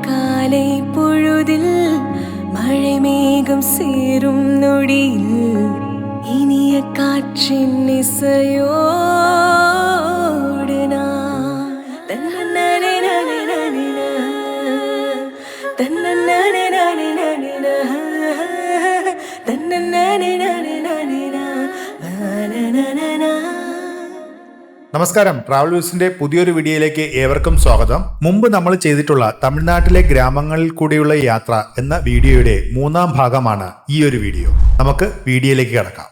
காலை பொழுதில் மழை மேகம் சேரும் நொடியில் இனிய காற்றின் இசையோடு நான் தன்னன்னனே நானே நானே தன்னன்னனே நானே நானே தன்னன்னனே நானே நானே நானே. നമസ്കാരം, ട്രാവൽ വ്യൂസിന്റെ പുതിയൊരു വീഡിയോയിലേക്ക് ഏവർക്കും സ്വാഗതം. മുമ്പ് നമ്മൾ ചെയ്തിട്ടുള്ള തമിഴ്നാട്ടിലെ ഗ്രാമങ്ങളിൽ കൂടിയുള്ള യാത്ര എന്ന വീഡിയോയുടെ 3-ാം ഭാഗമാണ് ഈ ഒരു വീഡിയോ. നമുക്ക് വീഡിയോയിലേക്ക് കടക്കാം.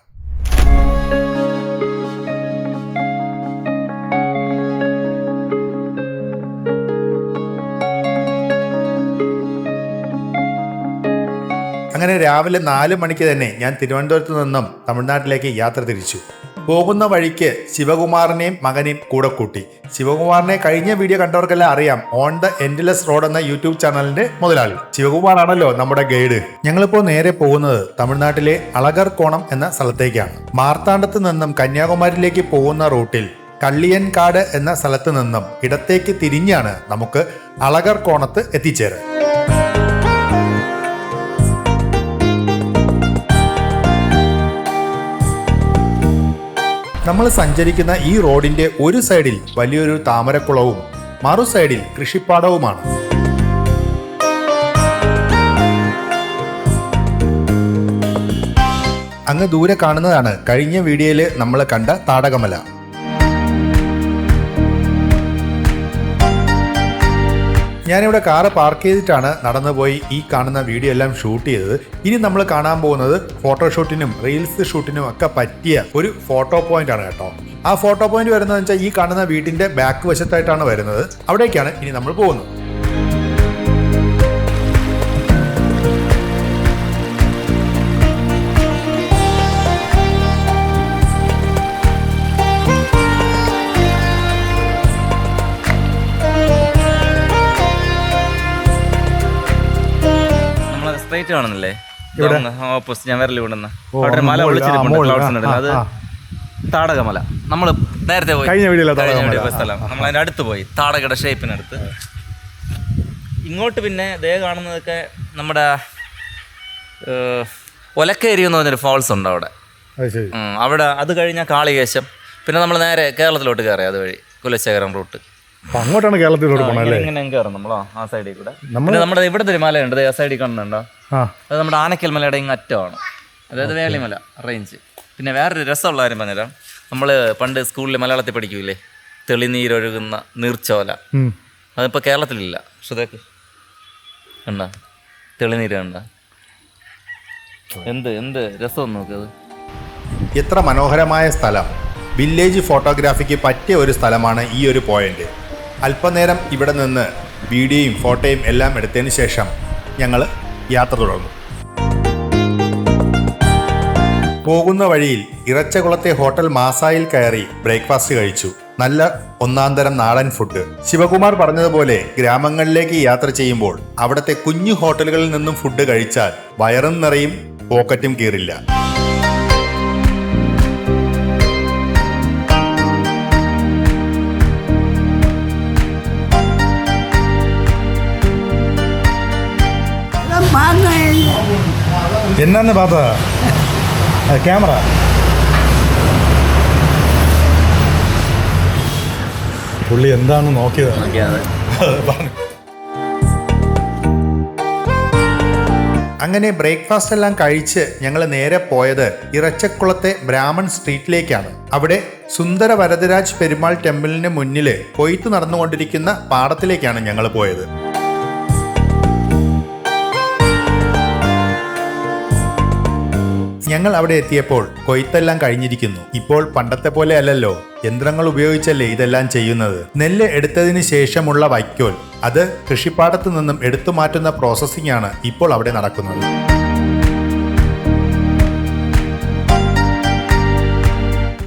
അങ്ങനെ രാവിലെ 4 മണിക്ക് തന്നെ ഞാൻ തിരുവനന്തപുരത്ത് നിന്നും തമിഴ്നാട്ടിലേക്ക് യാത്ര തിരിച്ചു. പോകുന്ന വഴിക്ക് ശിവകുമാറിനെയും മകനെയും കൂടെ കൂട്ടി. ശിവകുമാറിനെ കഴിഞ്ഞ വീഡിയോ കണ്ടവർക്കെല്ലാം അറിയാം, ഓൺ ദ എൻഡ്ലെസ് റോഡ് എന്ന യൂട്യൂബ് ചാനലിന്റെ മുതലാളി ശിവകുമാറാണല്ലോ നമ്മുടെ ഗൈഡ്. ഞങ്ങളിപ്പോൾ നേരെ പോകുന്നത് തമിഴ്നാട്ടിലെ അളഗർകോണം എന്ന സ്ഥലത്തേക്കാണ്. മാർത്താണ്ഡത്ത് നിന്നും കന്യാകുമാരിയിലേക്ക് പോകുന്ന റൂട്ടിൽ കള്ളിയൻകാട് എന്ന സ്ഥലത്ത് നിന്നും ഇടത്തേക്ക് തിരിഞ്ഞാണ് നമുക്ക് അളഗർകോണത്ത് എത്തിച്ചേരാൻ. നമ്മൾ സഞ്ചരിക്കുന്ന ഈ റോഡിന്റെ ഒരു സൈഡിൽ വലിയൊരു താമരക്കുളവും മറു സൈഡിൽ കൃഷിപ്പാടവുമാണ്. അങ്ങ് ദൂരെ കാണുന്നതാണ് കഴിഞ്ഞ വീഡിയോയിൽ നമ്മൾ കണ്ട താടകമല. ഞാനിവിടെ കാറ് പാർക്ക് ചെയ്തിട്ടാണ് നടന്നുപോയി ഈ കാണുന്ന വീഡിയോ എല്ലാം ഷൂട്ട് ചെയ്തത്. ഇനി നമ്മൾ കാണാൻ പോകുന്നത് ഫോട്ടോഷൂട്ടിനും റീൽസ് ഷൂട്ടിനും ഒക്കെ പറ്റിയ ഒരു ഫോട്ടോ പോയിന്റ് ആണ് കേട്ടോ. ആ ഫോട്ടോ പോയിന്റ് വരുന്നതെന്ന് വെച്ചാൽ ഈ കാണുന്ന വീട്ടിന്റെ ബാക്ക് വശത്തായിട്ടാണ് വരുന്നത്. അവിടേക്കാണ് ഇനി നമ്മൾ പോകുന്നത്. സ്ട്രൈറ്റ് കാണുന്നില്ലേ, ഓപ്പോസിറ്റ് ഞാൻ വിരൽ കൊണ്ടുവന്ന അവിടെ മല വിളിച്ചിട്ടുണ്ട്, ക്ലൗഡ്സ് ഉണ്ട്. അത് താടകമല. നമ്മൾ നേരത്തെ പോയി സ്ഥലം, നമ്മൾ അതിൻ്റെ അടുത്ത് പോയി, താടകയുടെ ഷേപ്പിനടുത്ത്. ഇങ്ങോട്ട് പിന്നെ ദേ കാണുന്നതൊക്കെ നമ്മുടെ ഒലക്കേരി എന്ന് പറഞ്ഞൊരു ഫാൾസ് ഉണ്ട് അവിടെ. അവിടെ അത് കഴിഞ്ഞാൽ കാളികേശം. പിന്നെ നമ്മൾ നേരെ കേരളത്തിലോട്ട് കയറി അതുവഴി കുലശേഖരം റൂട്ട്. അങ്ങോട്ടാണ് കേരളത്തിലോട്ട് പോകണം. ഇങ്ങനെ കയറും നമ്മളോ ആ സൈഡിൽ കൂടെ. നമ്മുടെ ഇവിടുത്തെ ഒരു മലയുണ്ട്, ആ സൈഡിൽ കാണുന്നുണ്ടോ, അത് നമ്മുടെ ആനക്കൽ മലയുടെ ഇങ്ങ് അറ്റമാണ്, അതായത് വേളിമല റേഞ്ച്. പിന്നെ വേറൊരു രസമുള്ള കാര്യം പറഞ്ഞുതരാം. നമ്മൾ പണ്ട് സ്കൂളിൽ മലയാളത്തിൽ പഠിക്കൂലേ, തെളിനീരൊഴുകുന്ന നീർച്ചോല. അതിപ്പോൾ കേരളത്തിലില്ല. ശ്രുതക്ക് കണ്ട തെളിനീര് കണ്ട, എന്ത് രസം നോക്കത്. എത്ര മനോഹരമായ സ്ഥലം. വില്ലേജ് ഫോട്ടോഗ്രാഫിക്ക് പറ്റിയ ഒരു സ്ഥലമാണ് ഈ ഒരു പോയിന്റ്. അല്പനേരം ഇവിടെ നിന്ന് വീഡിയോയും ഫോട്ടോയും എല്ലാം എടുത്തതിന് ശേഷം ഞങ്ങൾ യാത്ര തുടർന്നു. പോകുന്ന വഴിയിൽ ഇറച്ചകുളത്തെ ഹോട്ടൽ മാസായിൽ കയറി ബ്രേക്ക്ഫാസ്റ്റ് കഴിച്ചു. നല്ല ഒന്നാന്തരം നാടൻ ഫുഡ്. ശിവകുമാർ പറഞ്ഞതുപോലെ ഗ്രാമങ്ങളിലേക്ക് യാത്ര ചെയ്യുമ്പോൾ അവിടുത്തെ കുഞ്ഞു ഹോട്ടലുകളിൽ നിന്നും ഫുഡ് കഴിച്ചാൽ വയറും നിറയും, പോക്കറ്റും കീറില്ല. എന്നാന്ന് പാത്താ ക്യാമറ പുള്ളി എന്താണെന്ന് നോക്കിയതാണ്. അങ്ങനെ ബ്രേക്ക്ഫാസ്റ്റ് എല്ലാം കഴിച്ച് ഞങ്ങൾ നേരെ പോയത് ഇറച്ചക്കുളത്തെ ബ്രാഹ്മൺ സ്ട്രീറ്റിലേക്കാണ്. അവിടെ സുന്ദര വരദരാജ് പെരുമാൾ ടെമ്പിളിന് മുന്നിൽ കൊയ്ത്ത് നടന്നുകൊണ്ടിരിക്കുന്ന പാടത്തിലേക്കാണ് ഞങ്ങൾ പോയത്. ഞങ്ങൾ അവിടെ എത്തിയപ്പോൾ കൊയ്ത്തെല്ലാം കഴിഞ്ഞിരിക്കുന്നു. ഇപ്പോൾ പണ്ടത്തെ പോലെ അല്ലല്ലോ, യന്ത്രങ്ങൾ ഉപയോഗിച്ചല്ലേ ഇതെല്ലാം ചെയ്യുന്നത്. നെല്ല് എടുത്തതിന് ശേഷമുള്ള വൈക്കോൽ, അത് കൃഷിപ്പാടത്ത് നിന്നും എടുത്തു മാറ്റുന്ന പ്രോസസ്സിംഗ് ആണ് ഇപ്പോൾ അവിടെ നടക്കുന്നത്.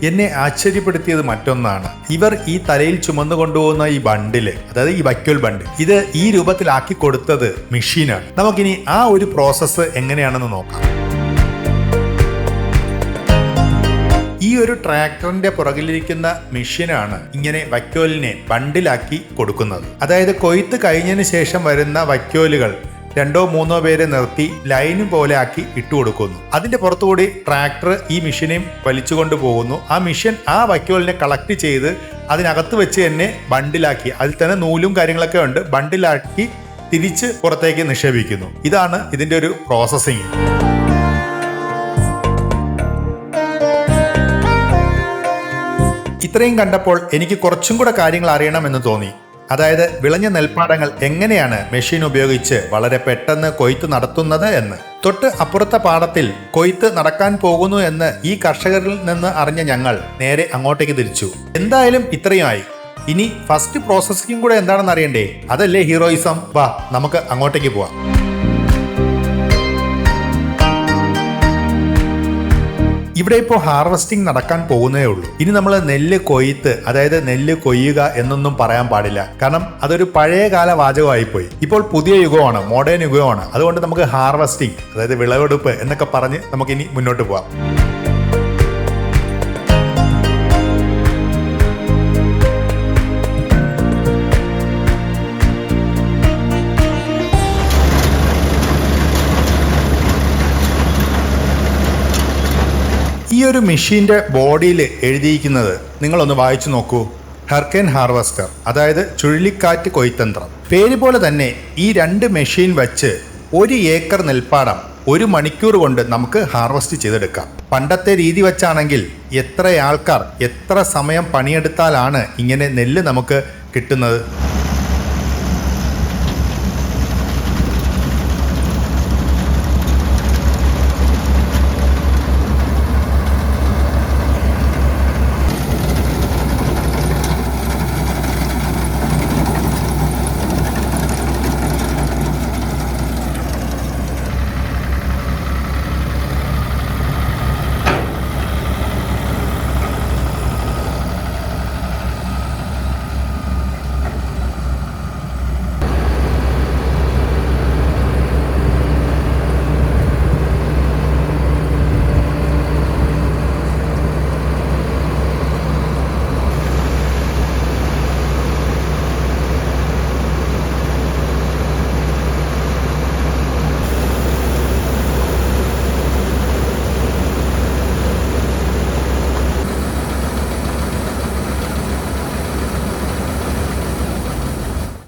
എന്നെ ആശ്ചര്യപ്പെടുത്തിയത് മറ്റൊന്നാണ്. ഇവർ ഈ തലയിൽ ചുമന്നു കൊണ്ടുപോകുന്ന ഈ ബണ്ടില്, അതായത് ഈ വൈക്കോൽ ബണ്ട്, ഇത് ഈ രൂപത്തിലാക്കി കൊടുത്തത് മെഷീനാണ്. നമുക്കിനി ആ ഒരു പ്രോസസ്സ് എങ്ങനെയാണെന്ന് നോക്കാം. ഈ ഒരു ട്രാക്ടറിന്റെ പുറകിലിരിക്കുന്ന മെഷീനാണ് ഇങ്ങനെ വൈക്കോലിനെ ബണ്ടിലാക്കി കൊടുക്കുന്നത്. അതായത് കൊയ്ത്ത് കഴിഞ്ഞതിന് ശേഷം വരുന്ന വൈക്കോലുകൾ 2-3 പേരെ നിർത്തി ലൈന് പോലെ ആക്കി ഇട്ടുകൊടുക്കുന്നു. അതിന്റെ പുറത്തുകൂടി ട്രാക്ടർ ഈ മെഷീനെയും വലിച്ചുകൊണ്ട് പോകുന്നു. ആ മെഷീൻ ആ വൈക്കോലിനെ കളക്ട് ചെയ്ത് അതിനകത്ത് വെച്ച് തന്നെ ബണ്ടിലാക്കി, അതിൽ തന്നെ നൂലും കാര്യങ്ങളൊക്കെ ഉണ്ട്, ബണ്ടിലാക്കി തിരിച്ച് പുറത്തേക്ക് നിക്ഷേപിക്കുന്നു. ഇതാണ് ഇതിന്റെ ഒരു പ്രോസസ്സിങ്. ഇത്രയും കണ്ടപ്പോൾ എനിക്ക് കുറച്ചും കൂടെ കാര്യങ്ങൾ അറിയണമെന്ന് തോന്നി. അതായത് വിളഞ്ഞ നെൽപ്പാടങ്ങൾ എങ്ങനെയാണ് മെഷീൻ ഉപയോഗിച്ച് വളരെ പെട്ടെന്ന് കൊയ്ത്ത് നടത്തുന്നത് എന്ന്. തൊട്ട് അപ്പുറത്തെ പാടത്തിൽ കൊയ്ത്ത് നടക്കാൻ പോകുന്നു എന്ന് ഈ കർഷകരിൽ നിന്ന് അറിഞ്ഞ ഞങ്ങൾ നേരെ അങ്ങോട്ടേക്ക് തിരിച്ചു. എന്തായാലും ഇത്രയുമായി. ഇനി ഫസ്റ്റ് പ്രോസസ്സിംഗ് കൂടെ എന്താണെന്ന് അറിയണ്ടേ? അതല്ലേ ഹീറോയിസം. വാ, നമുക്ക് അങ്ങോട്ടേക്ക് പോവാം. ഇവിടെ ഇപ്പോൾ ഹാർവെസ്റ്റിംഗ് നടക്കാൻ പോകുന്നേ ഉള്ളൂ. ഇനി നമ്മൾ നെല്ല് കൊയ്ത്ത്, അതായത് നെല്ല് കൊയ്യുക എന്നൊന്നും പറയാൻ പാടില്ല. കാരണം അതൊരു പഴയകാല വാചകമായിപ്പോയി. ഇപ്പോൾ പുതിയ യുഗമാണ്, മോഡേൺ യുഗമാണ്. അതുകൊണ്ട് നമുക്ക് ഹാർവെസ്റ്റിംഗ്, അതായത് വിളവെടുപ്പ് എന്നൊക്കെ പറഞ്ഞ് നമുക്കിനി മുന്നോട്ട് പോവാം. ഈ ഒരു മെഷീൻ്റെ ബോഡിയിൽ എഴുതിയിരിക്കുന്നത് നിങ്ങളൊന്ന് വായിച്ചു നോക്കൂ. ഹർക്കേൻ ഹാർവെസ്റ്റർ, അതായത് ചുഴലിക്കാറ്റ് കൊയ്ത്തന്ത്രം. പേര് പോലെ തന്നെ ഈ 2 മെഷീൻ വച്ച് 1 ഏക്കർ നെൽപ്പാടം 1 മണിക്കൂർ കൊണ്ട് നമുക്ക് ഹാർവെസ്റ്റ് ചെയ്തെടുക്കാം. പണ്ടത്തെ രീതി വെച്ചാണെങ്കിൽ എത്ര ആൾക്കാർ എത്ര സമയം പണിയെടുത്താലാണ് ഇങ്ങനെ നെല്ല് നമുക്ക് കിട്ടുന്നത്?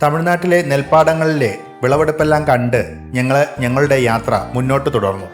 തമിഴ്നാട്ടിലെ നെൽപ്പാടങ്ങളിലെ വിളവെടുപ്പെല്ലാം കണ്ട് ഞങ്ങളുടെ യാത്ര മുന്നോട്ട് തുടർന്നു.